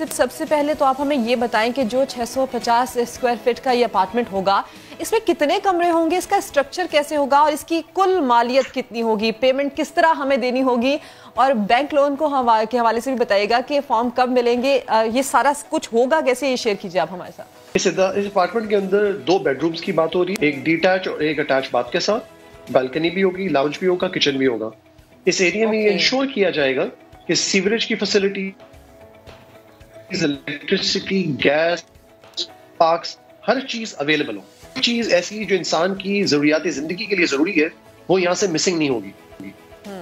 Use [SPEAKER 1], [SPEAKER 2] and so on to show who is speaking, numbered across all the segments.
[SPEAKER 1] सबसे पहले तो आप हमें ये बताएं कि जो 650 स्क्वायर फीट का ये अपार्टमेंट होगा, इसमें कितने कमरे होंगे, इसका स्ट्रक्चर कैसे होगा और इसकी कुल मालियत कितनी होगी, पेमेंट किस तरह हमें देनी होगी, और बैंक लोन को के हवाले से भी बताइएगा कि फॉर्म कब मिलेंगे, ये सारा कुछ होगा कैसे, ये शेयर कीजिए आप हमारे साथ।
[SPEAKER 2] इस अपार्टमेंट के अंदर 2 बेडरूम्स की बात हो रही है, एक डिटैच और एक अटैच बाथ के साथ। बालकनी भी होगी, लाउंज भी होगा, किचन भी होगा। इस एरिया में ये इंश्योर किया जाएगा कि सीवरेज की फैसिलिटी, इलेक्ट्रिसिटी, गैस, पार्क्स, हर चीज अवेलेबल हो। चीज ऐसी जो इंसान की जरूरियात जिंदगी के लिए जरूरी है वो यहाँ से मिसिंग नहीं होगी।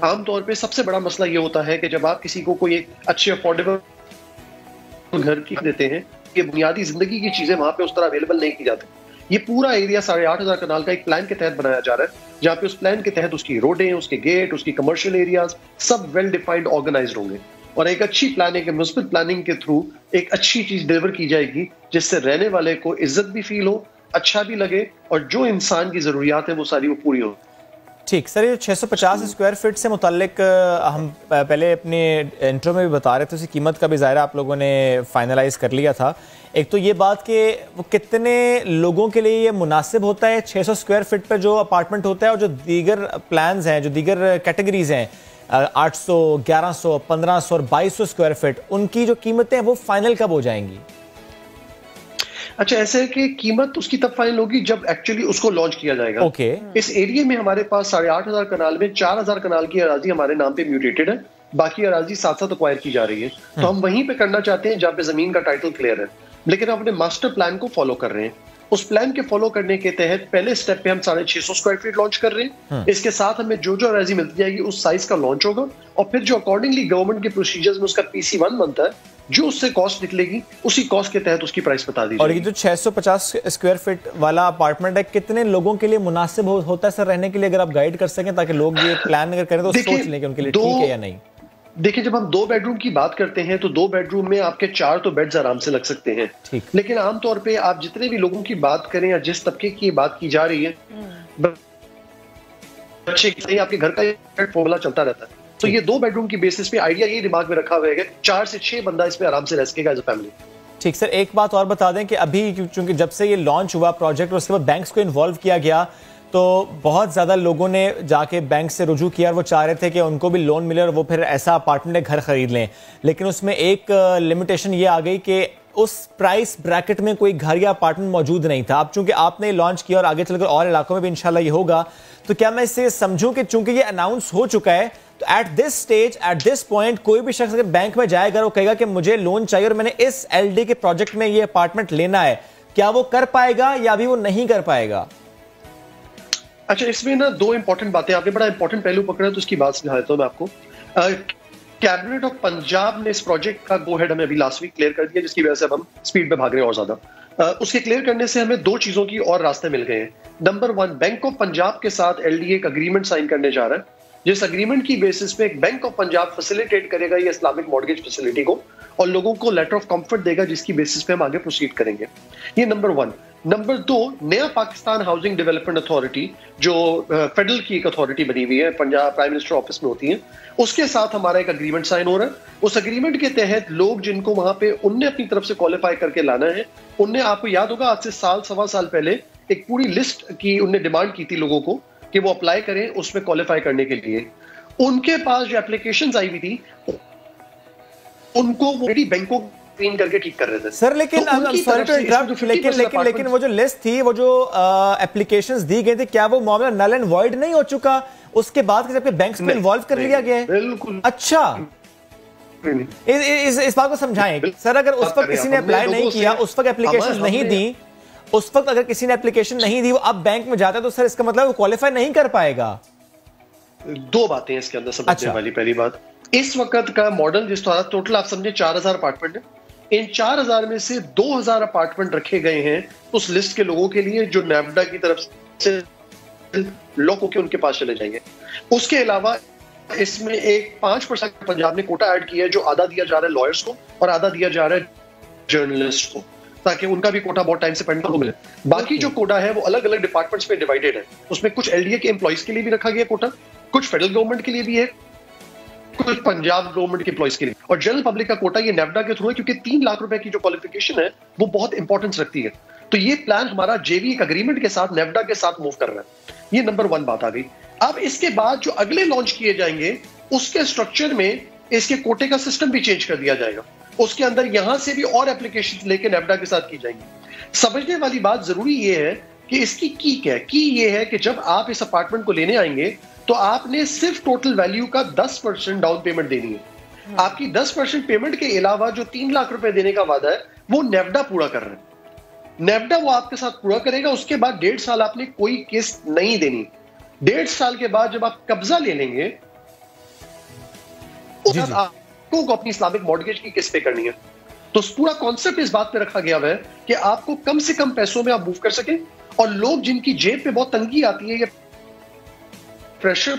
[SPEAKER 2] आमतौर पे सबसे बड़ा मसला ये होता है कि जब आप किसी को कोई एक अच्छे अफोर्डेबल घर की देते हैं, ये बुनियादी जिंदगी की चीजें वहां पे उस तरह अवेलेबल नहीं की जाती। ये पूरा एरिया 8,500 कनाल का एक प्लान के तहत बनाया जा रहा है, जहाँ पे उस प्लान के तहत उसकी रोडें, उसके गेट, उसकी कमर्शियल एरियाज सब वेल डिफाइंड, ऑर्गेनाइज्ड होंगे और एक अच्छी प्लानिंग, मुस्बत प्लानिंग के थ्रू एक अच्छी चीज डिलीवर की जाएगी जिससे रहने वाले को इज्जत भी फील हो, अच्छा भी लगे और जो इंसान की जरूरियात है वो सारी वो पूरी हो।
[SPEAKER 3] ठीक सर, ये 650 स्क्वायर फीट से मुताल्लिक हम पहले अपने इंट्रो में भी बता रहे थे, उसकी कीमत का भी ज़ाहिर आप लोगों ने फाइनलाइज कर लिया था। एक तो ये बात कि वो कितने लोगों के लिए ये मुनासिब होता है 600 स्क्वायर फीट पर जो अपार्टमेंट होता है, और जो दीगर प्लान्स हैं, जो दीगर कैटेगरीज हैं 800, 1100, 1500 और 2200 स्क्वायर फीट, उनकी जो कीमतें हैं वो फाइनल कब हो जाएंगी?
[SPEAKER 2] अच्छा, ऐसे है कि कीमत उसकी तब फाइनल होगी जब एक्चुअली उसको लॉन्च किया जाएगा।
[SPEAKER 3] ओके।
[SPEAKER 2] इस एरिया में हमारे पास 8,500 कनाल में 4,000 कनाल की अराजी हमारे नाम पे म्यूटेटेड है, बाकी अराजी साथ साथ अक्वायर की जा रही है। तो हम वहीं पे करना चाहते हैं जहाँ पे जमीन का टाइटल क्लियर है, लेकिन हम अपने मास्टर प्लान को फॉलो कर रहे हैं। उस प्लान के फॉलो करने के तहत पहले स्टेप पे हम 650 स्क्वायर फीट लॉन्च कर रहे हैं। इसके साथ हमें जो जो अराजी मिलती जाएगी उस साइज का लॉन्च होगा और फिर जो अकॉर्डिंगली गवर्नमेंट के प्रोसीजर्स में उसका PC1 बनता है, जो उससे कॉस्ट निकलेगी उसी कॉस्ट के तहत उसकी प्राइस बता दी।
[SPEAKER 3] और ये जो 650 स्क्वायर फीट वाला अपार्टमेंट है, कितने लोगों के लिए मुनासिब होता है सर रहने के लिए, अगर आप गाइड कर सकें ताकि लोग ये प्लान अगर करें तो सोच लें कि उनके लिए ठीक है या नहीं।
[SPEAKER 2] देखिए, जब हम 2 बेडरूम की बात करते हैं तो 2 बेडरूम में आपके 4 तो बेड्स आराम से लग सकते हैं। लेकिन आमतौर पे आप जितने भी लोगों की बात करें या जिस तबके की बात की जा रही है, बच्चे की आपके घर का फॉर्मूला चलता रहता है। तो ये 2 बेडरूम की बेसिस पे आइडिया ये दिमाग में रखा हुआ है कि 4 से 6 बंदा इस पे आराम से रह सकेगा एज अ फैमिली।
[SPEAKER 3] ठीक सर, एक बात और बता दें कि अभी चूंकि जब से ये लॉन्च हुआ प्रोजेक्ट और उसके बाद बैंक्स को इन्वॉल्व किया गया, तो बहुत ज़्यादा लोगों ने जाके बैंक से रुजू किया और वो चाह रहे थे कि उनको भी लोन मिले और वो फिर ऐसा अपार्टमेंट घर खरीद लें। लेकिन उसमें एक लिमिटेशन ये आ गई कि उस प्राइस ब्रैकेट में कोई घर या अपार्टमेंट मौजूद नहीं था। अब चूंकि आपने लॉन्च किया और आगे चलकर और इलाकों में भी इंशाल्लाह ये होगा, तो क्या मैं इससे समझूं कि चूंकि ये अनाउंस हो चुका है, तो at this stage, at this point, कोई भी शख्स अगर बैंक में जाएगा, वो कहेगा कि मुझे लोन चाहिए और मैंने इस LD के प्रोजेक्ट में ये अपार्टमेंट लेना है, क्या वो कर पाएगा या अभी वो नहीं कर पाएगा?
[SPEAKER 2] अच्छा, इसमें ना 2 इंपॉर्टेंट बातें, आपने बड़ा इंपॉर्टेंट पहलू पकड़ा तो उसकी बात समझा देता हूं मैं आपको। कैबिनेट ऑफ पंजाब ने इस प्रोजेक्ट का गो हेड हमें अभी लास्ट वीक क्लियर कर दिया, जिसकी वजह से अब हम स्पीड में भाग रहे हैं और ज्यादा। उसके क्लियर करने से हमें 2 चीजों की और रास्ते मिल गए हैं। नंबर 1, बैंक ऑफ पंजाब के साथ LD एक अग्रीमेंट साइन करने जा रहा है, जिस अग्रीमेंट की बेसिस पे एक बैंक ऑफ पंजाब फैसिलिटेट करेगा ये इस्लामिक मॉर्गेज फैसिलिटी को और लोगों को लेटर ऑफ कंफर्ट देगा, जिसकी बेसिस पे हम आगे प्रोसीड करेंगे। ये नंबर 1। नंबर 2, नया पाकिस्तान हाउसिंग डेवलपमेंट अथॉरिटी जो फेडरल की एक अथॉरिटी बनी हुई है, पंजाब प्राइम मिनिस्टर ऑफिस में होती है, उसके साथ हमारा एक अग्रीमेंट साइन हो रहा है। उस अग्रीमेंट के तहत लोग जिनको वहां पे उनने अपनी तरफ से क्वालिफाई करके लाना है, उनने, आपको याद होगा आज से सवा साल पहले एक पूरी लिस्ट की उनने डिमांड की थी लोगों को कि वो अप्लाई करें उसमें क्वालिफाई करने के लिए। उनके पास जो एप्लीकेशंस आई हुई थी उनको वो बैंकों स्क्रीन करके ठीक कर रहे थे
[SPEAKER 3] सर। लेकिन लेकिन वो जो लिस्ट थी, वो जो एप्लीकेशंस दी गई थी, क्या वो मामला नल एंड वॉइड नहीं हो चुका उसके बाद जबकि बैंक्स को इन्वॉल्व कर लिया गया है?
[SPEAKER 2] बिल्कुल।
[SPEAKER 3] अच्छा, इस बात को समझाएं सर। अगर उस वक्त किसी ने अप्लाई नहीं किया, उस वक्त एप्लीकेशन नहीं दी, उस वक्त अगर किसी ने एप्लीकेशन नहीं दी, वो अब बैंक में जाता है, तो सर इसका मतलब वो क्वालिफाई नहीं कर पाएगा?
[SPEAKER 2] 2 बातें इसके अंदर समझने वाली। पहली बात, इस वक्त का मॉडल जिस तरह टोटल आप समझे 4,000 अपार्टमेंट है, इन 4,000 में से 2,000 अपार्टमेंट रखे गए हैं उस लिस्ट के लोगों के लिए जो नेफ्डा की तरफ से लोगों के उनके पास चले जाएंगे। उसके अलावा इसमें एक 5% पंजाब ने कोटा ऐड किया है, जो आधा दिया जा रहा है लॉयर्स को और आधा दिया जा रहा है जर्नलिस्ट को, ताकि उनका भी कोटा बहुत टाइम से पढ़ने को मिले। बाकी जो कोटा है वो अलग अलग डिपार्टमेंट्स में डिवाइडेड है। उसमें कुछ LDA के एम्प्लॉइज के लिए भी रखा गया कोटा, कुछ फेडरल गवर्नमेंट के लिए भी है, कुछ पंजाब गवर्नमेंट के एम्प्लॉइज के लिए, और जनरल पब्लिक का कोटा ये नेवडा के थ्रू है, क्योंकि 3 लाख रुपए की जो क्वालिफिकेशन है वो बहुत इंपॉर्टेंस रखती है। तो ये प्लान हमारा जेवी एक अग्रीमेंट के साथ नेवडा के साथ मूव कर रहा है। ये नंबर 1 बात आ गई। अब इसके बाद जो अगले लॉन्च किए जाएंगे उसके स्ट्रक्चर में इसके कोटे का सिस्टम भी चेंज कर दिया जाएगा। उसके अंदर यहां से भी और एप्लीकेशन लेके नेवडा के साथ की जाएंगी। समझने वाली बात जरूरी ये है कि इसकी की क्या है। की ये है कि जब आप इस अपार्टमेंट को लेने आएंगे तो आपने सिर्फ टोटल वैल्यू का 10% डाउन पेमेंट देनी है। आपकी 10% पेमेंट के अलावा जो 3 लाख रुपए देने का वादा है वो नेवडा पूरा कर रहे हैं। नेवडा वो आपके साथ पूरा करेगा। उसके बाद 1.5 साल आपने कोई किस्त नहीं देनी। 1.5 साल के बाद जब आप कब्जा ले लेंगे तो आपको अपनी इस्लामिक मॉर्गेज की किस्त पे करनी है। तो पूरा कॉन्सेप्ट इस बात पे रखा गया है कि आपको कम से कम पैसों में आप मूव कर सकें, और लोग जिनकी जेब पे बहुत तंगी आती है या प्रेशर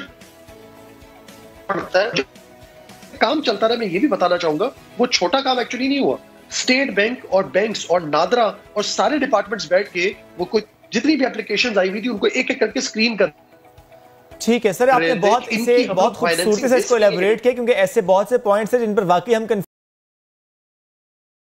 [SPEAKER 2] पड़ता है, काम चलता रहा। मैं ये भी बताना चाहूंगा वो छोटा काम एक्चुअली नहीं हुआ। स्टेट बैंक और बैंक्स और नादरा और सारे डिपार्टमेंट्स बैठ के वो कोई जितनी भी एप्लीकेशंस आई हुई थी उनको एक एक करके स्क्रीन कर।
[SPEAKER 3] ठीक है सर, आपने बहुत खूबसूरती से इसको इलेबोरेट किया, क्योंकि ऐसे बहुत से पॉइंट्स हैं जिन पर वाकई हम